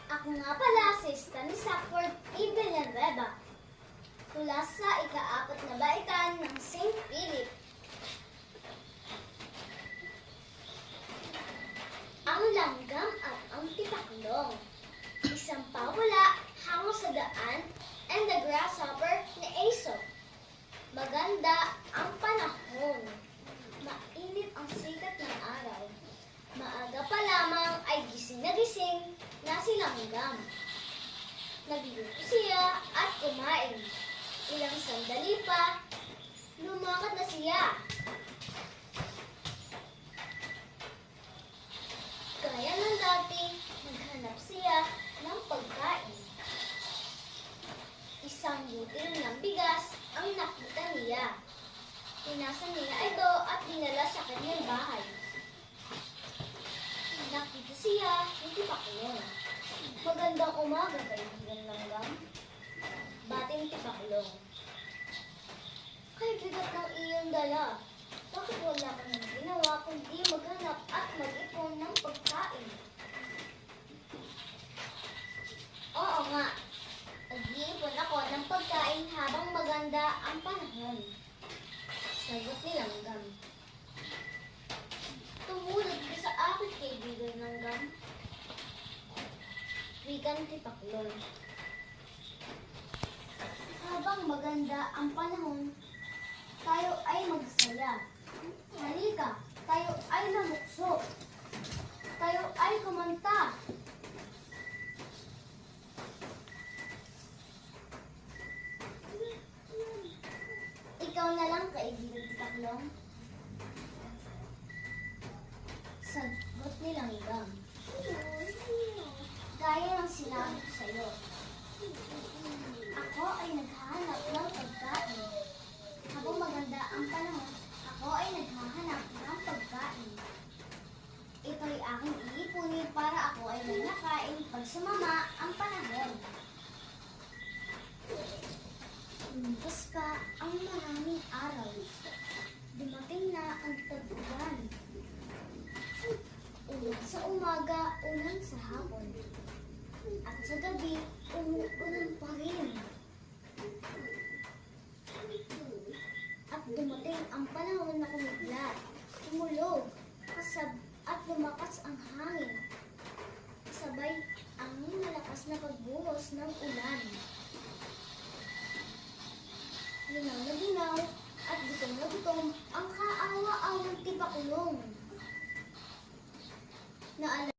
Ako nga pala si Stanislav Ford E. Villanueva, mula sa ika-4 na baitan ng St. Philip. Ang langgam at ang tipaklong, isang pawala hango sa daan, and the grasshopper ni Aesop. Maganda ang panahon. Mainit ang sikat ng araw. Maaga pa lamang ay gising na si langgam. Nagluto siya at kumain. Ilang sandali pa, lumakad na siya. Gaya ng dati, naghanap siya ng pagkain. Isang butil ng bigas ang nakita niya. Pinasa niya ito at dinala sa kanyang bahay. Nakita siya ng tipaklong. Magandang umaga, kaibigan langgam. Bati ng tipaklong. Kay bigat ng iyong dala. Bakit wala ka nang ginawa kundi maghanap at mag-ipon ng pagkain? Oo nga. Nag-iipon ako ng pagkain habang maganda ang panahon. Sagot ni langgam. Tumulad ka sa akin, kaibigan langgam. Wika ng tipaklong. Habang maganda ang panahon, tayo ay magsaya. Halika, tayo ay namukso. Tayo ay kumanta. Ikaw na lang, kaibigan tipaklong. Sagot ni langgam. Gaya ng sinabi ko sa'yo. Ako ay naghahanap ng pagkain. Habang maganda ang panahon, ako ay naghahanap ng pagkain. Ito'y aking iipunin para ako ay manakain pag sumama ang panahon. Lumipas pa ang maraming araw. Dumating na ang tag-ulan. Ulan sa umaga, ulan sa hapon. At sa gabi, umuulan pa rin. At dumating ang panahon na kumidlat, tumulog, at lumakas ang hangin. Sabay ang malakas na pagbuhos ng ulan. Linaw na linaw at gutom na gutom ang kaawa-awang tipaklong.